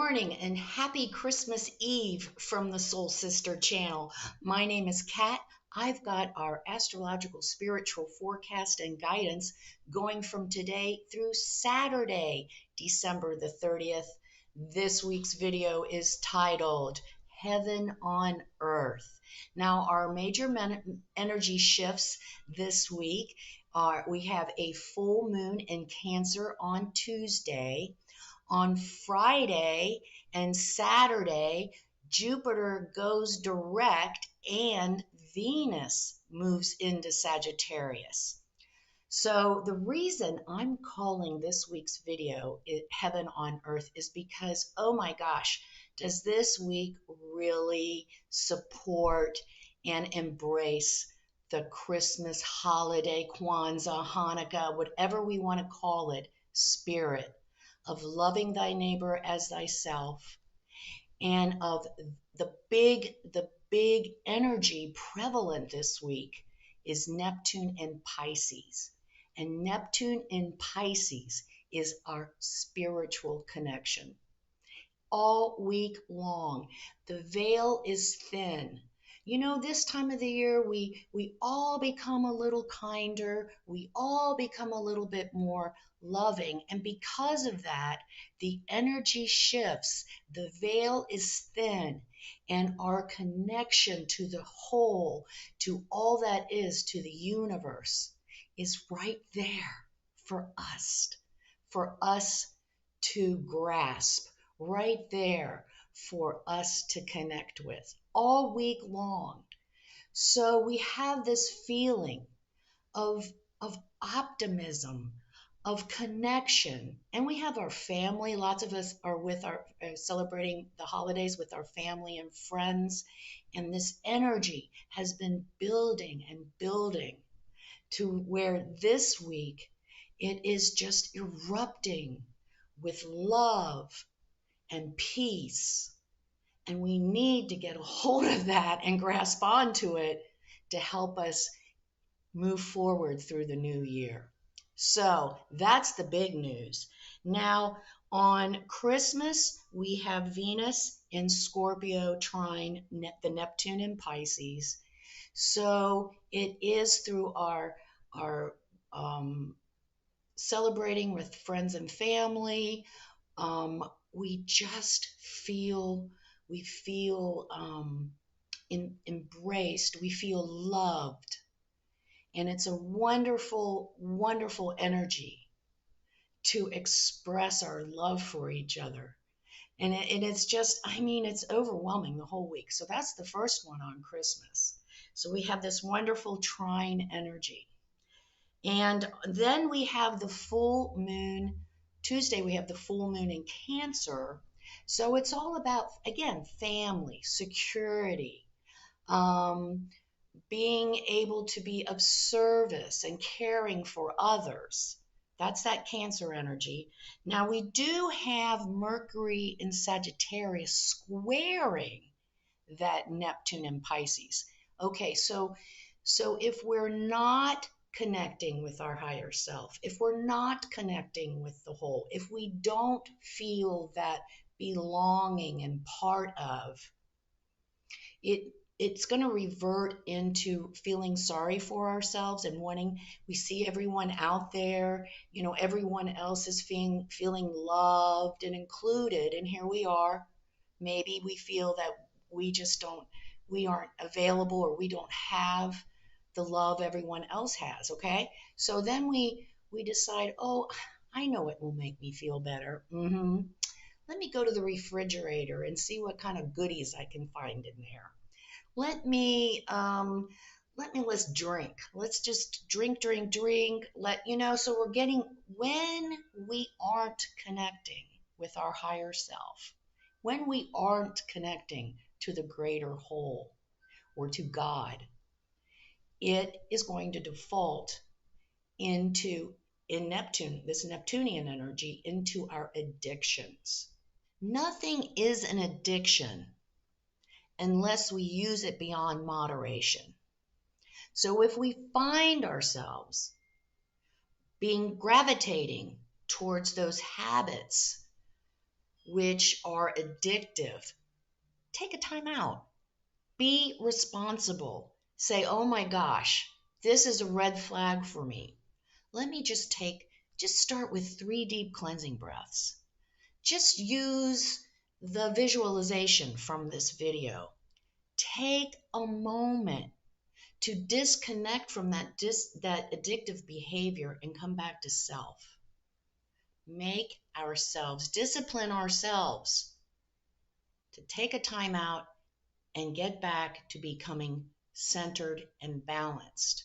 morning and happy Christmas Eve from the Soul Sister channel. My name is Kat. I've got our astrological spiritual forecast and guidance going from today through Saturday, December the 30th. This week's video is titled Heaven on Earth. Now, our major energy shifts this week are we have a full moon in Cancer on Tuesday. On Friday and Saturday, Jupiter goes direct and Venus moves into Sagittarius. So the reason I'm calling this week's video Heaven on Earth is because, oh my gosh, does this week really support and embrace the Christmas holiday, Kwanzaa, Hanukkah, whatever we want to call it, spirit of loving thy neighbor as thyself, and of the big energy prevalent this week is Neptune in Pisces. And Neptune in Pisces is our spiritual connection. All week long, the veil is thin. You know, this time of the year, we all become a little kinder. We all become a little bit more loving. And because of that, the energy shifts. The veil is thin. And our connection to the whole, to all that is, to the universe, is right there for us to grasp, right there for us to connect with all week long. So we have this feeling of optimism, of connection, and we have our family. Lots of us are with our celebrating the holidays with our family and friends, and this energy has been building and building to where this week it is just erupting with love and peace. And we need to get a hold of that and grasp onto it to help us move forward through the new year. So that's the big news. Now, on Christmas, we have Venus in Scorpio trine the Neptune in Pisces. So it is through our celebrating with friends and family. We just feel embraced, we feel loved, and it's a wonderful, wonderful energy to express our love for each other. And it's just, it's overwhelming the whole week. So that's the first one on Christmas. So we have this wonderful trine energy. And then we have the full moon. Tuesday, we have the full moon in Cancer. So it's all about, again, family, security, being able to be of service and caring for others. That's that Cancer energy. Now, we do have Mercury in Sagittarius squaring that Neptune in Pisces. Okay, so if we're not connecting with our higher self, if we're not connecting with the whole, if we don't feel that belonging and part of it, it's going to revert into feeling sorry for ourselves and we see everyone out there, everyone else is feeling loved and included, and here we are. Maybe we feel that we aren't available, or we don't have the love everyone else has, okay? So then we decide, oh, I know what will make me feel better. Let me go to the refrigerator and see what kind of goodies I can find in there. Let's drink. Let's just drink. So we're getting, when we aren't connecting with our higher self, when we aren't connecting to the greater whole or to God, it is going to default in Neptune, this Neptunian energy, into our addictions. Nothing is an addiction unless we use it beyond moderation. So if we find ourselves gravitating towards those habits, which are addictive, take a time out. Be responsible. Say, oh my gosh, this is a red flag for me. Let me just start with 3 deep cleansing breaths. Just use the visualization from this video. Take a moment to disconnect from that addictive behavior and come back to self. Discipline ourselves to take a time out and get back to becoming centered and balanced.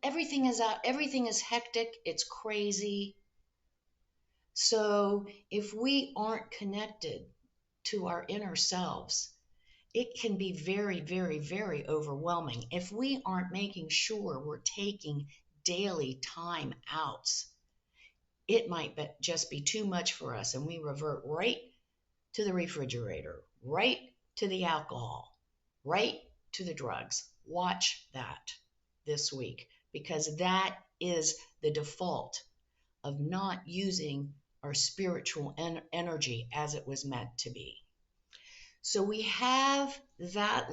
Everything is hectic, it's crazy. So if we aren't connected to our inner selves, it can be very, very, very overwhelming. If we aren't making sure we're taking daily time outs, it might just be too much for us, and we revert right to the refrigerator, right to the alcohol, right to the drugs. Watch that this week, because that is the default of not using our spiritual energy as it was meant to be. So we have that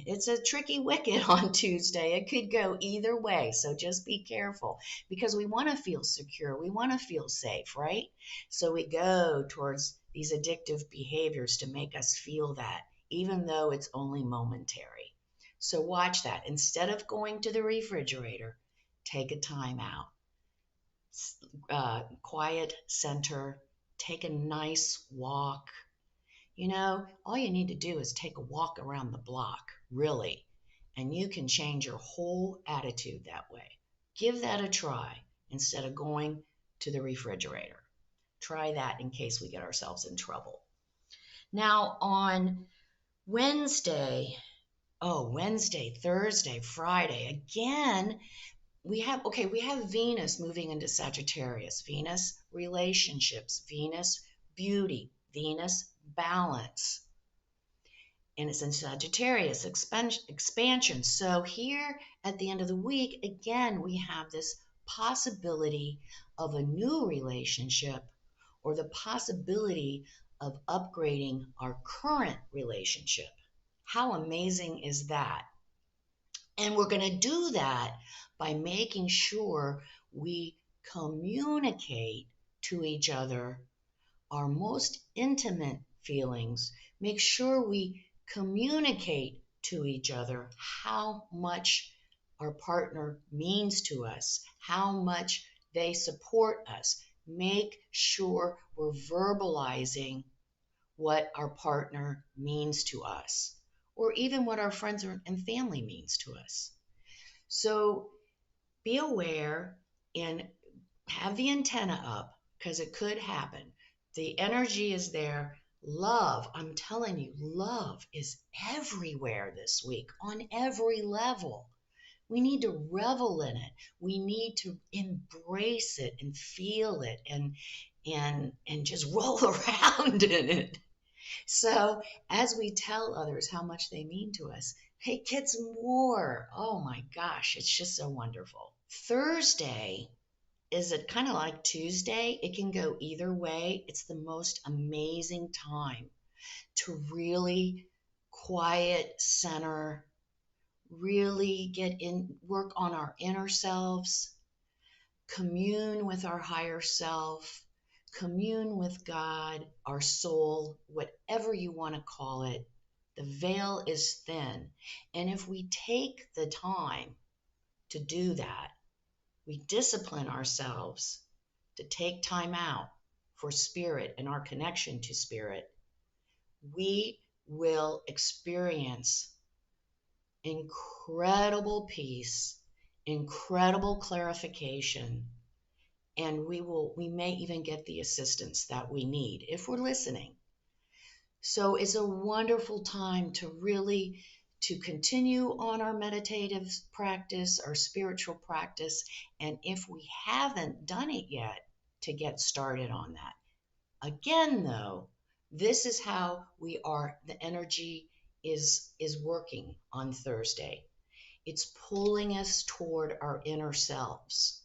it's a tricky wicket on Tuesday. It could go either way. So just be careful, because we want to feel secure. We want to feel safe, right? So we go towards these addictive behaviors to make us feel that, even though it's only momentary. So watch that. Instead of going to the refrigerator, take a time out. Quiet center, take a nice walk. All you need to do is take a walk around the block, really, and you can change your whole attitude that way. Give that a try instead of going to the refrigerator. Try that in case we get ourselves in trouble. Now on Wednesday, Thursday, Friday, again, we have Venus moving into Sagittarius. Venus relationships, Venus beauty, Venus balance. And it's in Sagittarius expansion. So here at the end of the week, again, we have this possibility of a new relationship, or the possibility of upgrading our current relationship. How amazing is that? And we're going to do that by making sure we communicate to each other our most intimate feelings. Make sure we communicate to each other how much our partner means to us, how much they support us. Make sure we're verbalizing what our partner means to us, or even what our friends and family means to us. So be aware and have the antenna up, because it could happen. The energy is there. Love, I'm telling you, love is everywhere this week on every level. We need to revel in it. We need to embrace it and feel it and just roll around in it. So as we tell others how much they mean to us, it gets more. Oh my gosh, it's just so wonderful. Thursday, is it kind of like Tuesday? It can go either way. It's the most amazing time to really quiet center, really work on our inner selves, commune with our higher self, commune with God, our soul, whatever you want to call it. The veil is thin. And if we take the time to do that, we discipline ourselves to take time out for spirit and our connection to spirit, we will experience incredible peace, incredible clarification, and we may even get the assistance that we need if we're listening. So it's a wonderful time to continue on our meditative practice, our spiritual practice, and if we haven't done it yet, to get started on that. Again, though, this is how the energy is working on Thursday. It's pulling us toward our inner selves.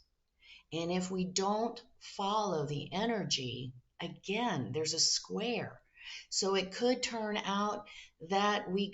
And if we don't follow the energy, again, there's a square. So it could turn out that we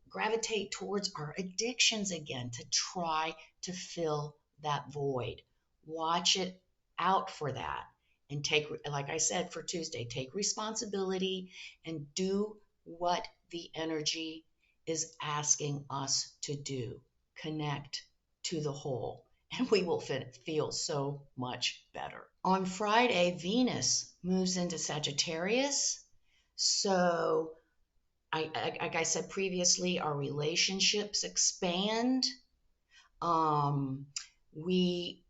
gravitate towards our addictions again to try to fill that void. Watch it out for that and take, like I said for Tuesday, take responsibility and do what the energy is asking us to do. Connect to the whole, and we will feel so much better. On Friday, Venus moves into Sagittarius. So, like I said previously, our relationships expand. Um, we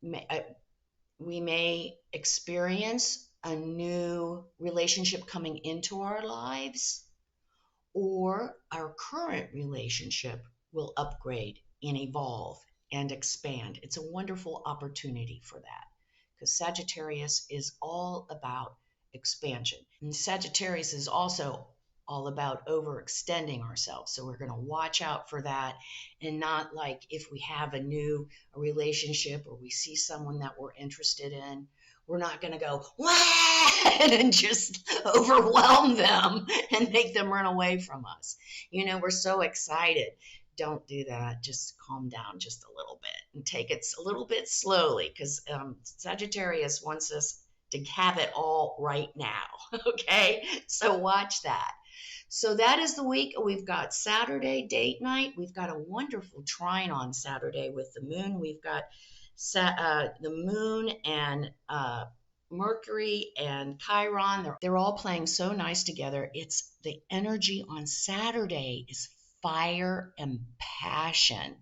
may experience a new relationship coming into our lives, or our current relationship will upgrade and evolve and expand. It's a wonderful opportunity for that because Sagittarius is all about expansion. And Sagittarius is also all about overextending ourselves. So we're going to watch out for that, and not like if we have a new relationship or we see someone that we're interested in, we're not going to go, wah, and just overwhelm them and make them run away from us. We're so excited. Don't do that. Just calm down just a little bit and take it a little bit slowly, because Sagittarius wants us to have it all right now. Okay? So watch that. So that is the week. We've got Saturday date night. We've got a wonderful trine on Saturday with the moon. We've got the moon and Mercury and Chiron. They're all playing so nice together. It's the energy on Saturday is fire and passion.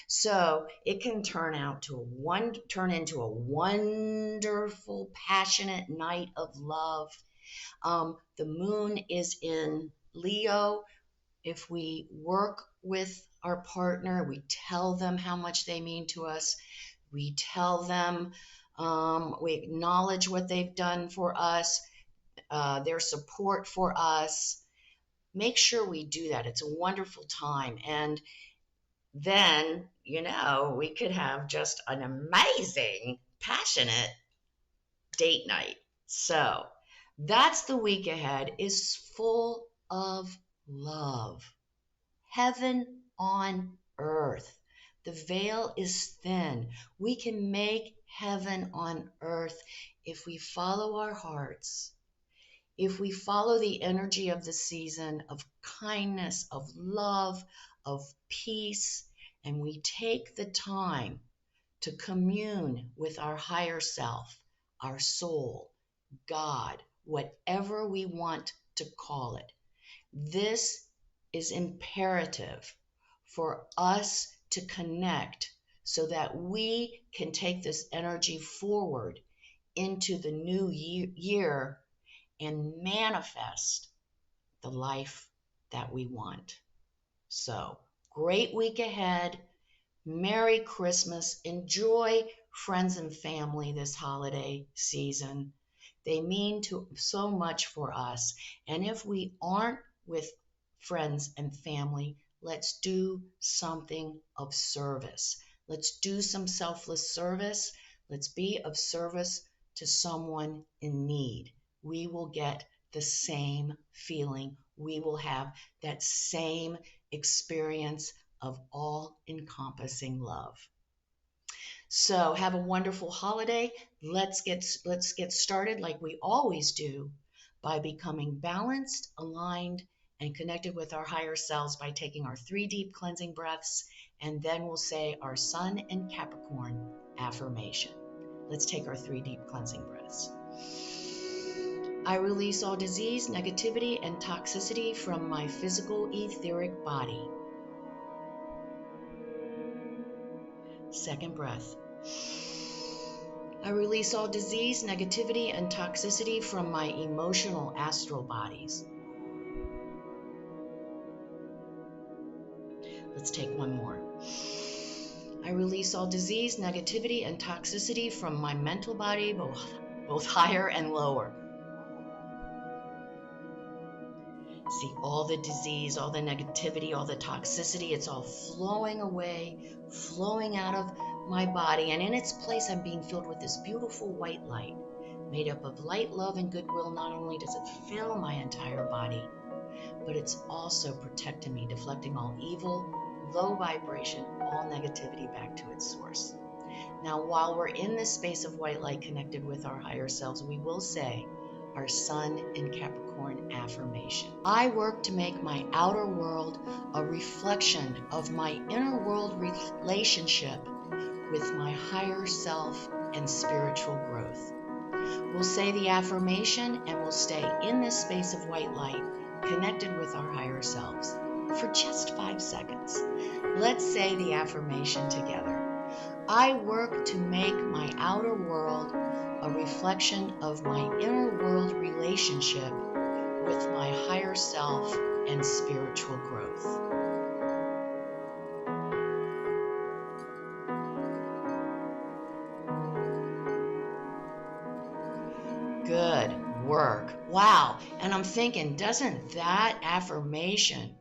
So it can turn into a wonderful, passionate night of love. The moon is in Leo. If we work with our partner, we tell them how much they mean to us. We tell them, we acknowledge what they've done for us, their support for us. Make sure we do that. It's a wonderful time. And then, we could have just an amazing, passionate date night. So that's the week ahead is full of love. Heaven on earth. The veil is thin. We can make heaven on earth if we follow our hearts, if we follow the energy of the season of kindness, of love, of peace, and we take the time to commune with our higher self, our soul, God, whatever we want to call it. This is imperative for us to connect so that we can take this energy forward into the new year and manifest the life that we want. So, great week ahead. Merry Christmas. Enjoy friends and family this holiday season. They mean so much for us. And if we aren't with friends and family, let's do something of service. Let's do some selfless service. Let's be of service to someone in need. We will get the same feeling. We will have that same experience of all-encompassing love. So have a wonderful holiday. Let's get started like we always do by becoming balanced, aligned, and connected with our higher selves by taking our 3 deep cleansing breaths, and then we'll say our Sun and Capricorn affirmation. Let's take our 3 deep cleansing breaths. I release all disease, negativity, and toxicity from my physical etheric body. Second breath. I release all disease, negativity, and toxicity from my emotional astral bodies. Let's take one more. I release all disease, negativity, and toxicity from my mental body, both higher and lower. See, all the disease, all the negativity, all the toxicity, it's all flowing away, flowing out of my body. And in its place, I'm being filled with this beautiful white light, made up of light, love, and goodwill. Not only does it fill my entire body, but it's also protecting me, deflecting all evil, low vibration, all negativity back to its source. Now, while we're in this space of white light connected with our higher selves, we will say our Sun in Capricorn affirmation. I work to make my outer world a reflection of my inner world relationship with my higher self and spiritual growth. We'll say the affirmation and we'll stay in this space of white light connected with our higher selves for just 5 seconds. Let's say the affirmation together. I work to make my outer world a reflection of my inner world relationship with my higher self and spiritual growth. Good work. Wow. And I'm thinking, doesn't that affirmation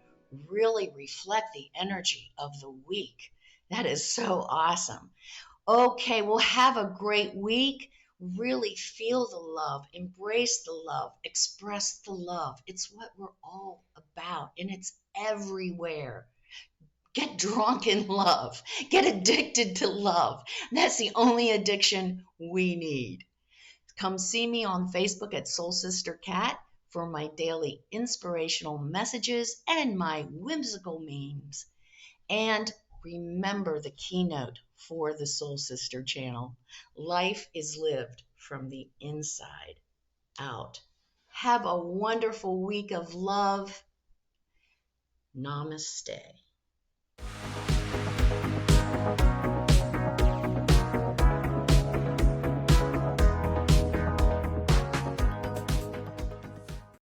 really reflect the energy of the week? That is so awesome. Okay, well, have a great week. Really feel the love, embrace the love, express the love. It's what we're all about, and it's everywhere. Get drunk in love, get addicted to love. That's the only addiction we need. Come see me on Facebook at Soul Sister Cat for my daily inspirational messages and my whimsical memes. And remember the keynote for the Soul Sister channel. Life is lived from the inside out. Have a wonderful week of love. Namaste.